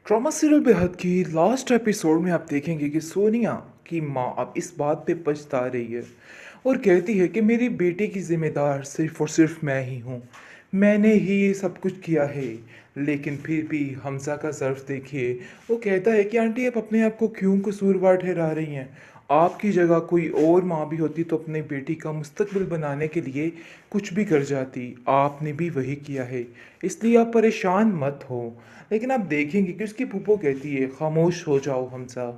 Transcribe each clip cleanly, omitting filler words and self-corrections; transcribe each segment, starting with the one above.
Trauma serial बेहद की last episode में आप देखेंगे कि सोनिया की माँ अब इस बात पे पछता रही है और कहती है कि मेरी बेटे की जिम्मेदार सिर्फ और सिर्फ मैं ही हूँ। मैंने ही ये सब कुछ किया है। लेकिन फिर भी हमजा का ज़र्फ देखिए। वो कहता है कि आंटी आप अपने आप को क्यों कसूरवार ठहरा रही हैं। आपकी जगह कोई और माँ भी होती तो अपनी बेटी का मुस्तकबिल बनाने के लिए कुछ भी कर जाती। आपने भी वही किया है, इसलिए आप परेशान मत हो। लेकिन आप देखेंगे कि उसकी फूफो कहती है खामोश हो जाओ हमजा,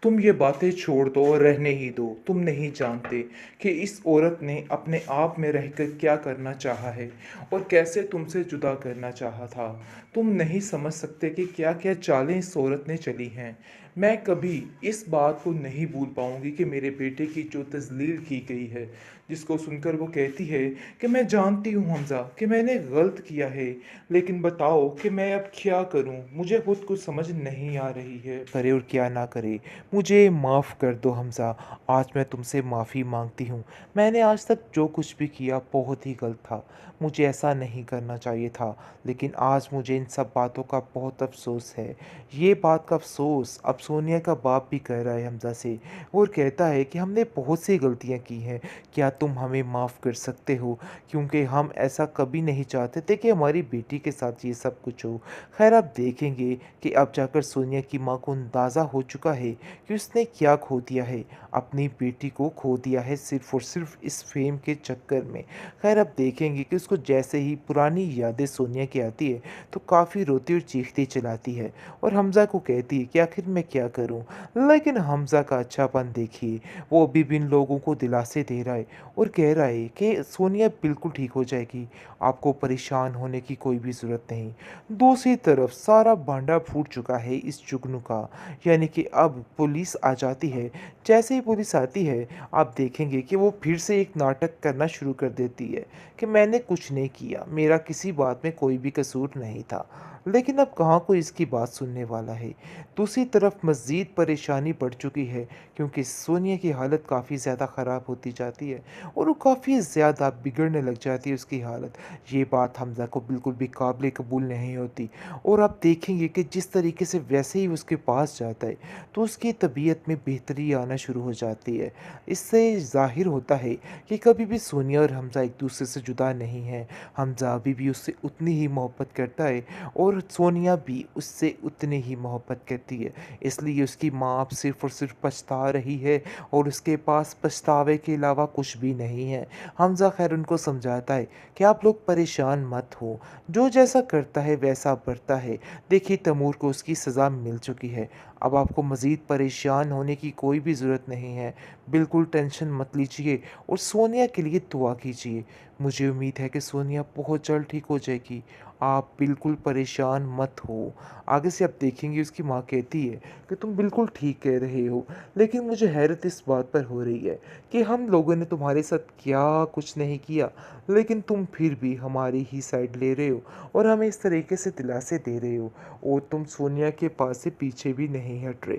तुम ये बातें छोड़ दो और रहने ही दो। तुम नहीं जानते कि इस औरत ने अपने आप में रहकर क्या करना चाहा है और कैसे तुमसे जुदा करना चाहा था। तुम नहीं समझ सकते कि क्या क्या चालें इस औरत ने चली हैं। मैं कभी इस बात को नहीं भूल पाऊंगी कि मेरे बेटे की जो तजलील की गई है, जिसको सुनकर वो कहती है कि मैं जानती हूँ हमजा कि मैंने गलत किया है, लेकिन बताओ कि मैं अब क्या करूं। मुझे खुद कुछ समझ नहीं आ रही है, करे और क्या ना करे। मुझे माफ़ कर दो हमजा, आज मैं तुमसे माफ़ी मांगती हूँ। मैंने आज तक जो कुछ भी किया बहुत ही गलत था। मुझे ऐसा नहीं करना चाहिए था, लेकिन आज मुझे इन सब बातों का बहुत अफसोस है। ये बात का अफसोस अब सोनिया का बाप भी कह रहा है हमजा से, और कहता है कि हमने बहुत सी गलतियाँ की हैं, क्या तुम हमें माफ़ कर सकते हो, क्योंकि हम ऐसा कभी नहीं चाहते थे कि हमारी बेटी के साथ ये सब कुछ हो। खैर आप देखेंगे कि अब जाकर सोनिया की माँ को अंदाज़ा हो चुका है कि उसने क्या खो दिया है। अपनी बेटी को खो दिया है सिर्फ़ और सिर्फ़ इस फ़ेम के चक्कर में। खैर आप देखेंगे कि उसको जैसे ही पुरानी यादें सोनिया की आती है तो काफ़ी रोती और चीखती चिल्लाती है और हमज़ा को कहती है कि आखिर मैं क्या करूँ। लेकिन हमज़ा का अच्छापन देखिए, वो अभी भी इन लोगों को दिलासे दे रहा है और कह रहा है कि सोनिया बिल्कुल ठीक हो जाएगी, आपको परेशान होने की कोई भी ज़रूरत नहीं। दूसरी तरफ सारा भांडा फूट चुका है इस जुगनू का, यानी कि अब पुलिस आ जाती है। जैसे ही पुलिस आती है, आप देखेंगे कि वो फिर से एक नाटक करना शुरू कर देती है कि मैंने कुछ नहीं किया, मेरा किसी बात में कोई भी कसूर नहीं था। लेकिन अब कहाँ कोई इसकी बात सुनने वाला है। दूसरी तरफ मज़ीद परेशानी बढ़ चुकी है, क्योंकि सोनिया की हालत काफ़ी ज़्यादा ख़राब होती जाती है और वो काफ़ी ज़्यादा बिगड़ने लग जाती है उसकी हालत। ये बात हमज़ा को बिल्कुल भी काबिल कबूल नहीं होती और आप देखेंगे कि जिस तरीके से वैसे ही उसके पास जाता है तो उसकी तबीयत में बेहतरी आना शुरू हो जाती है। इससे ज़ाहिर होता है कि कभी भी सोनिया और हमज़ा एक दूसरे से जुदा नहीं हैं। हमज़ा अभी भी उससे उतनी ही मोहब्बत करता है और सोनिया भी उससे उतनी ही मोहब्बत करती है। इसलिए उसकी माँ अब सिर्फ़ और सिर्फ पछता रही है और उसके पास पछतावे के अलावा कुछ भी नहीं है। हमज़ा खैर उनको समझाता है कि आप लोग परेशान मत हो, जो जैसा करता है वैसा बढ़ता है। देखिए तैमूर को उसकी सज़ा मिल चुकी है, अब आपको मज़ीद परेशान होने की कोई भी ज़रूरत नहीं है। बिल्कुल टेंशन मत लीजिए और सोनिया के लिए दुआ कीजिए। मुझे उम्मीद है कि सोनिया बहुत जल्द ठीक हो जाएगी। आप बिल्कुल परेशान मत हो। आगे से आप देखेंगे उसकी माँ कहती है कि तुम बिल्कुल ठीक कह रहे हो, लेकिन मुझे हैरत इस बात पर हो रही है कि हम लोगों ने तुम्हारे साथ क्या कुछ नहीं किया, लेकिन तुम फिर भी हमारी ही साइड ले रहे हो और हमें इस तरीके से दिलासे दे रहे हो और तुम सोनिया के पास से पीछे भी नहीं हट रहे।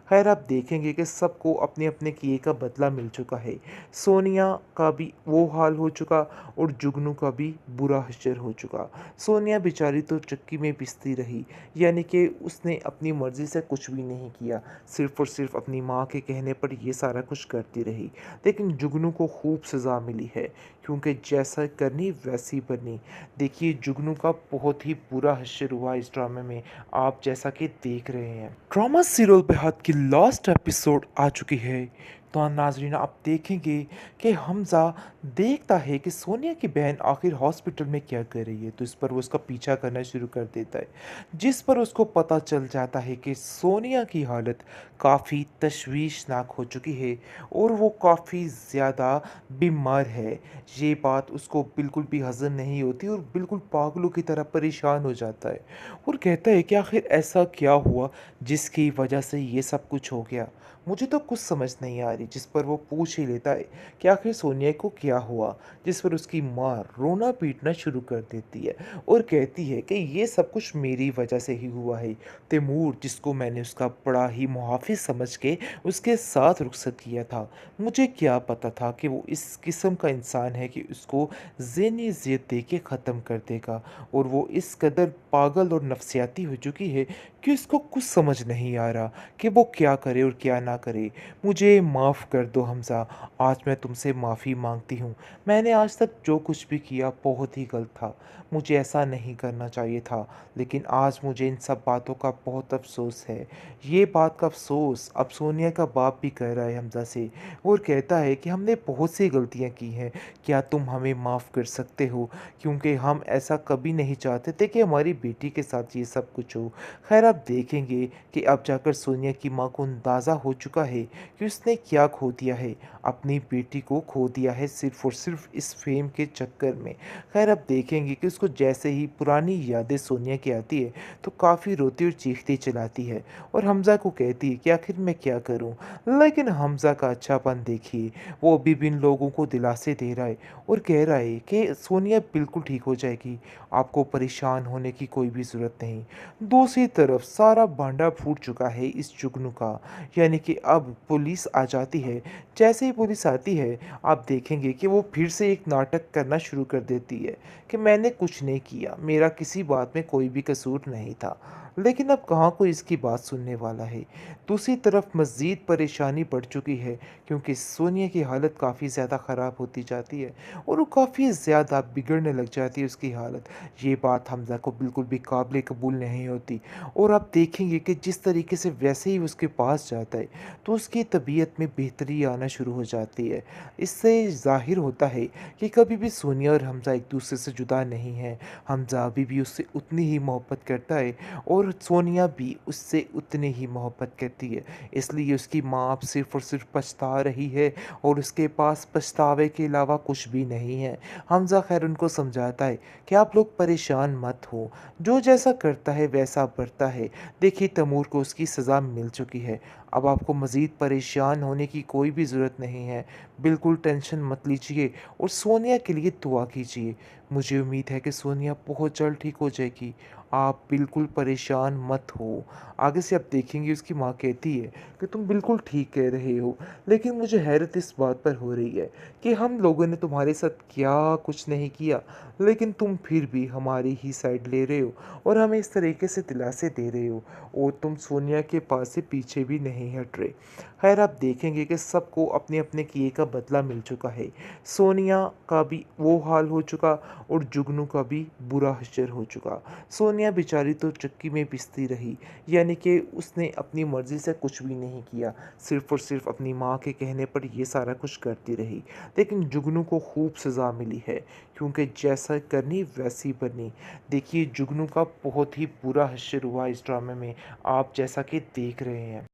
खैर आप देखेंगे कि सबको अपने अपने किए का बदला मिल चुका है। सोनिया का भी वो हाल हो चुका और जुगनू का भी बुरा हश्र हो चुका। सोनिया बेचारी तो चक्की में पिसती रही, यानी कि उसने अपनी मर्ज़ी से कुछ भी नहीं किया, सिर्फ़ और सिर्फ अपनी माँ के कहने पर ये सारा कुछ करती रही। लेकिन जुगनू को खूब सज़ा मिली है, क्योंकि जैसा करनी वैसी बनी। देखिए जुगनू का बहुत ही बुरा हश्र हुआ इस ड्रामे में, आप जैसा कि देख रहे हैं। ड्रामा सीरियल बेहद की लास्ट एपिसोड आ चुकी है। तो नाजरीन आप देखेंगे कि हमज़ा देखता है कि सोनिया की बहन आखिर हॉस्पिटल में क्या कर रही है, तो इस पर वो उसका पीछा करना शुरू कर देता है, जिस पर उसको पता चल जाता है कि सोनिया की हालत काफ़ी तशवीशनाक हो चुकी है और वो काफ़ी ज़्यादा बीमार है। ये बात उसको बिल्कुल भी हज़म नहीं होती और बिल्कुल पागलों की तरह परेशान हो जाता है और कहता है कि आखिर ऐसा क्या हुआ जिसकी वजह से ये सब कुछ हो गया। मुझे तो कुछ समझ नहीं आ रही, जिस पर वो पूछ ही लेता है कि आखिर सोनिया को क्या हुआ, जिस पर उसकी माँ रोना पीटना शुरू कर देती है और कहती है कि ये सब कुछ मेरी वजह से ही हुआ है। तैमूर, जिसको मैंने उसका बड़ा ही मुहाफिज समझ के उसके साथ रुखसत किया था, मुझे क्या पता था कि वो इस किस्म का इंसान है कि उसको ज़हनी ज़ियत दे के ख़त्म कर देगा, और वो इस कदर पागल और नफसियाती हो चुकी है कि उसको कुछ समझ नहीं आ रहा कि वो क्या करे और क्या ना करे। मुझे माफ़ कर दो हमज़ा, आज मैं तुमसे माफ़ी माँगती हूँ। मैंने आज तक जो कुछ भी किया बहुत ही गलत था। मुझे ऐसा नहीं करना चाहिए था, लेकिन आज मुझे इन सब बातों का बहुत अफ़सोस है। ये बात का अफ़सोस अब सोनिया का बाप भी कह रहा है हमज़ा से, और कहता है कि हमने बहुत सी गलतियाँ की हैं। क्या तुम हमें माफ़ कर सकते हो? क्योंकि हम ऐसा कभी नहीं चाहते थे कि हमारी बेटी के साथ ये सब कुछ हो। खैर, आप देखेंगे कि अब जाकर सोनिया की माँ को अंदाज़ा हो चुका है कि उसने क्या खो दिया है। अपनी बेटी को खो दिया है सिर्फ़ और सिर्फ़ इस फ़ेम के चक्कर में। खैर, अब देखेंगे कि उसको जैसे ही पुरानी यादें सोनिया की आती है, तो काफ़ी रोती और चीखती चिल्लाती है और हमज़ा को कहती है कि आखिर मैं क्या करूँ? लेकिन हमज़ा का अच्छापन देखिए, वो अभी भी इन लोगों को दिलासे दे रहा है और कह रहा है कि सोनिया बिल्कुल ठीक हो जाएगी, आपको परेशान होने की कोई भी ज़रूरत नहीं। दूसरी तरफ सारा भांडा फूट चुका है इस जुगनू का, यानी कि अब पुलिस आ जाती है। जैसे ही पुलिस आती है, आप देखेंगे कि वो फिर से एक नाटक करना शुरू कर देती है कि मैंने कुछ नहीं किया, मेरा किसी बात में कोई भी कसूर नहीं था। लेकिन अब कहाँ कोई इसकी बात सुनने वाला है। दूसरी तरफ मज़ीद परेशानी बढ़ चुकी है, क्योंकि सोनिया की हालत काफ़ी ज़्यादा ख़राब होती जाती है और वो काफ़ी ज़्यादा बिगड़ने लग जाती है उसकी हालत। ये बात हमज़ा को बिल्कुल भी काबिल कबूल नहीं होती, और आप देखेंगे कि जिस तरीके से वैसे ही उसके पास जाता है, तो उसकी तबीयत में बेहतरी आना शुरू हो जाती है। इससे ज़ाहिर होता है कि कभी भी सोनिया और हमज़ा एक दूसरे से जुदा नहीं हैं। हमज़ा अभी भी उससे उतनी ही मोहब्बत करता है और सोनिया भी उससे उतनी ही मोहब्बत करती है। इसलिए उसकी माँ अब सिर्फ़ और सिर्फ़ पछता रही है, और उसके पास पछतावे के अलावा कुछ भी नहीं है। हमज़ा खैर उनको समझाता है कि आप लोग परेशान मत हो, जो जैसा करता है वैसा बढ़ता है। देखिए, तैमूर को उसकी सज़ा मिल चुकी है, अब आपको मज़ीद परेशान होने की कोई भी ज़रूरत नहीं है। बिल्कुल टेंशन मत लीजिए और सोनिया के लिए दुआ कीजिए। मुझे उम्मीद है कि सोनिया बहुत जल्द ठीक हो जाएगी। आप बिल्कुल परेशान मत हो। आगे से आप देखेंगे उसकी माँ कहती है कि तुम बिल्कुल ठीक कह रहे हो, लेकिन मुझे हैरत इस बात पर हो रही है कि हम लोगों ने तुम्हारे साथ क्या कुछ नहीं किया, लेकिन तुम फिर भी हमारी ही साइड ले रहे हो और हमें इस तरीके से दिलासे दे रहे हो, और तुम सोनिया के पास से पीछे भी नहीं हट रहे। खैर, आप देखेंगे कि सबको अपने अपने किए का बदला मिल चुका है। सोनिया का भी वो हाल हो चुका और जुगनू का भी बुरा हश्र हो चुका। सोनिया बेचारी तो चक्की में पिसती रही, यानी कि उसने अपनी मर्ज़ी से कुछ भी नहीं किया, सिर्फ़ और सिर्फ़ अपनी माँ के कहने पर ये सारा कुछ करती रही। लेकिन जुगनू को खूब सज़ा मिली है, क्योंकि जैसा करनी वैसी बनी। देखिए, जुगनू का बहुत ही बुरा हश्र हुआ इस ड्रामे में, आप जैसा कि देख रहे हैं।